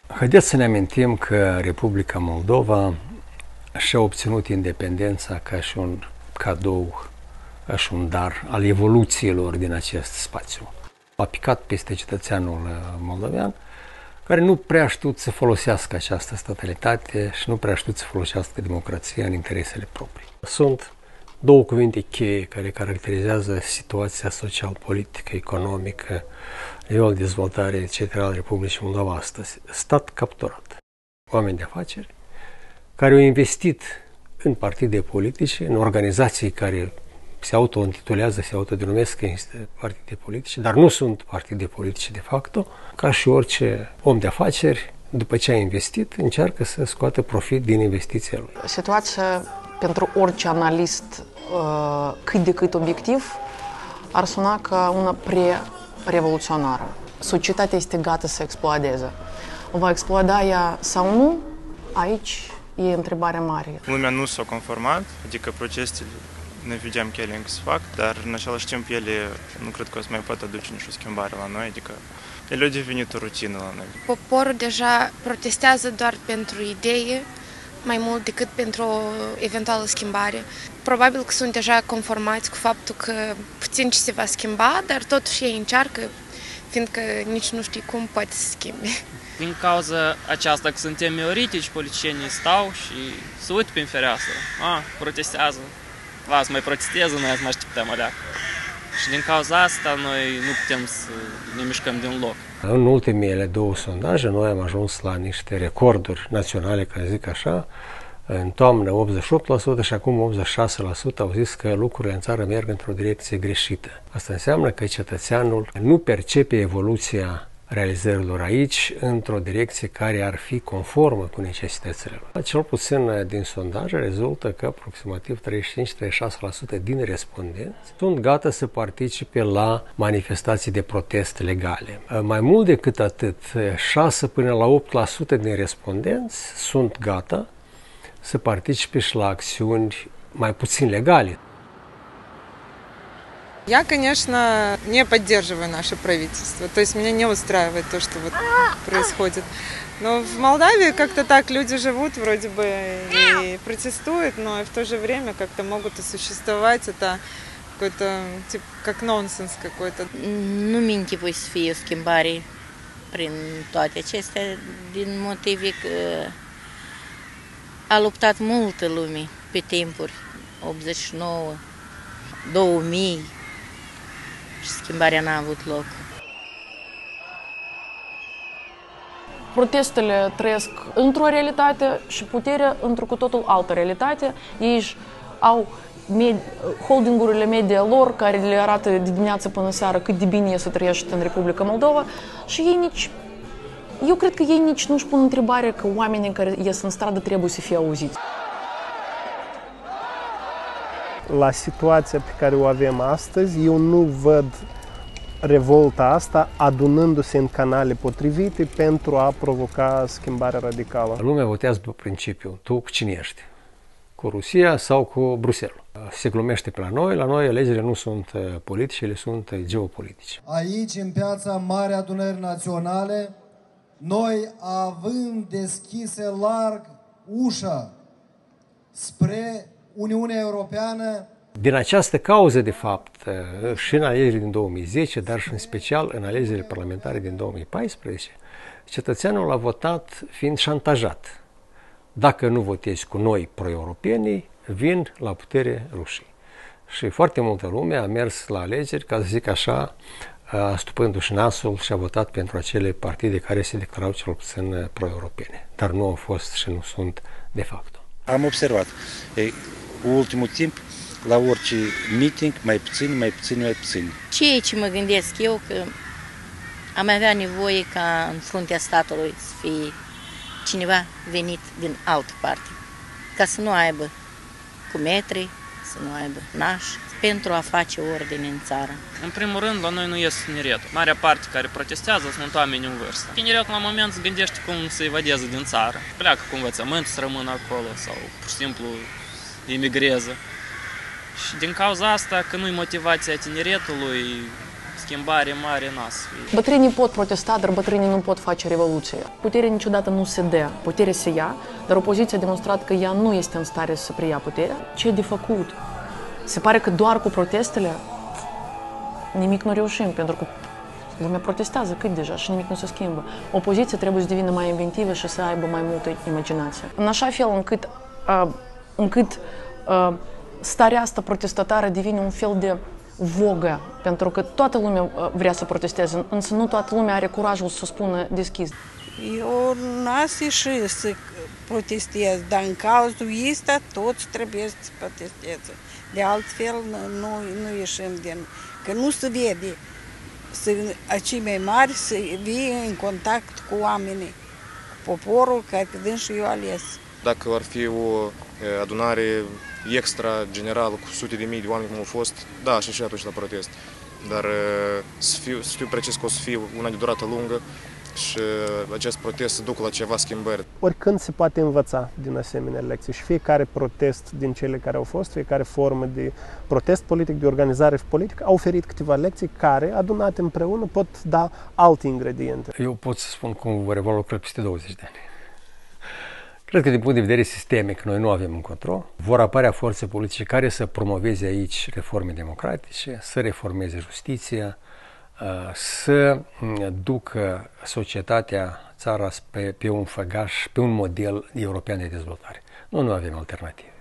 Haideți să ne amintim că Republica Moldova și-a obținut independența ca și un cadou, ca și un dar al evoluțiilor din acest spațiu. A picat peste cetățeanul moldovean, care nu prea știu să folosească această statalitate și nu prea știu să folosească democrația în interesele proprii. Sunt două cuvinte cheie care caracterizează situația social-politică, economică, nivelul de dezvoltare, etc. al Republicii Moldova astăzi. Stat capturat. Oameni de afaceri care au investit în partide politice, în organizații care se auto-intitulează, se autodenumesc că este partide politice, dar nu sunt partide politice de facto, ca și orice om de afaceri, după ce a investit, încearcă să scoată profit din investiția lui. Situația pentru orice analist cât de cât obiectiv ar suna ca una pre-revoluționară. Societatea este gata să exploadeze. Va exploda ea sau nu? Aici e întrebarea mare. Lumea nu s-a conformat, adică procesele ne vedem că ele încă se fac, dar în același timp ele nu cred că o să mai pot aduce nicio schimbare la noi, adică ele au devenit o rutină la noi. Poporul deja protestează doar pentru idee, mai mult decât pentru o eventuală schimbare. Probabil că sunt deja conformați cu faptul că puțin ce se va schimba, dar totuși ei încearcă, fiindcă nici nu știi cum poate să schimbe. Din cauza aceasta că suntem mioritici, politicienii stau și se uită prin fereastră. Protestează. Să mai protesteze, noi să mai așteptăm alea. Și din cauza asta noi nu putem să ne mișcăm din loc. În ultimele două sondaje noi am ajuns la niște recorduri naționale, ca să zic așa. În toamnă 88% și acum 86% au zis că lucrurile în țară merg într-o direcție greșită. Asta înseamnă că cetățeanul nu percepe evoluția realizărilor aici într-o direcție care ar fi conformă cu necesitățile lor. Cel puțin din sondaje rezultă că aproximativ 35-36% din respondenți sunt gata să participe la manifestații de protest legale. Mai mult decât atât, 6 până la 8% din respondenți sunt gata să participe și la acțiuni mai puțin legale. Я, конечно, не поддерживаю наше правительство. То есть меня не устраивает то, что вот происходит. Но в Молдавии как-то так люди живут, вроде бы и протестуют, но и в то же время как-то могут и существовать. Это какой-то, типа, как nonsens какой-то. Nu mi voi să fie o schimbare prin toate acestea, din motive că a luptat multă lume pe timpuri, 89, 2000, și schimbarea n-a avut loc. Protestele trăiesc într-o realitate și puterea într-o cu totul altă realitate. Ei au holdingurile media lor care le arată de dimineață până seară cât de bine e să trăiești în Republica Moldova și ei eu cred că ei nici nu-și pun întrebarea că oamenii care ies în stradă trebuie să fie auziți. La situația pe care o avem astăzi, eu nu văd revolta asta adunându-se în canale potrivite pentru a provoca schimbarea radicală. Lumea votează pe principiu, tu cu cine ești? Cu Rusia sau cu Bruxelles? Se glumește pe la noi alegerile nu sunt politice, ele sunt geopolitice. Aici, în piața Mare Adunări Naționale, noi avem deschise larg ușa spre Uniunea Europeană. Din această cauză, de fapt, și în alegerile din 2010, dar și în special în alegerile parlamentare din 2014, cetățeanul a votat fiind șantajat. Dacă nu votezi cu noi pro-europenii, vin la putere rușii. Și foarte multă lume a mers la alegeri, ca să zic așa, stupându-și nasul și a votat pentru acele partide care se declarau cel puțin pro-europene. Dar nu au fost și nu sunt de fapt. Am observat, în ultimul timp, la orice meeting, mai puțin. Ceea ce mă gândesc eu, că am avea nevoie ca în fruntea statului să fie cineva venit din altă parte, ca să nu aibă cu metri, să nu aibă nași, pentru a face ordine în țară. În primul rând, la noi nu ies tineretul. Marea parte care protestează sunt oameni în vârstă. Tineretul la moment se gândește cum să evadeze din țară. Pleacă cu învățământ să rămână acolo sau pur și simplu emigrează. Și din cauza asta, că nu-i motivația tineretului, schimbare mare n-a să fie. Bătrânii pot protesta, dar bătrânii nu pot face revoluție. Puterea niciodată nu se dă, puterea se ia, dar opoziția a demonstrat că ea nu este în stare să preia puterea. Ce e de făcut? Se pare că doar cu protestele nimic nu reușim, pentru că lumea protestează cât deja și nimic nu se schimbă. Opoziția trebuie să devină mai inventivă și să aibă mai multă imaginație. În așa fel încât starea asta protestatară devine un fel de vogă, pentru că toată lumea vrea să protesteze, însă nu toată lumea are curajul să o spună deschis. Eu n-aș ieși să protestez, dar în cazul ăsta toți trebuie să protesteze. De altfel nu ieșim că nu se vede. Acei mai mari să vie în contact cu oamenii, cu poporul care dânsul eu ales. Dacă ar fi o adunare extra generală cu sute de mii de oameni cum au fost, da, și atunci la protest. Dar să știu precis că o să fie una de durată lungă și acest protest să ducă la ceva schimbări. Oricând se poate învăța din asemenea lecții și fiecare protest din cele care au fost, fiecare formă de protest politic, de organizare politică, a oferit câteva lecții care, adunate împreună, pot da alte ingrediente. Eu pot să spun cum vor evolua lucrurile peste 20 de ani. Cred că din punct de vedere sistemic noi nu avem un control. Vor apărea forțe politice care să promoveze aici reforme democratice, să reformeze justiția, să ducă societatea, țara pe un făgaș, pe un model european de dezvoltare. Noi nu avem alternative.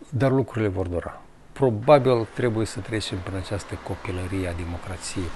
Dar lucrurile vor dura. Probabil trebuie să trecem prin această copilărie a democrației.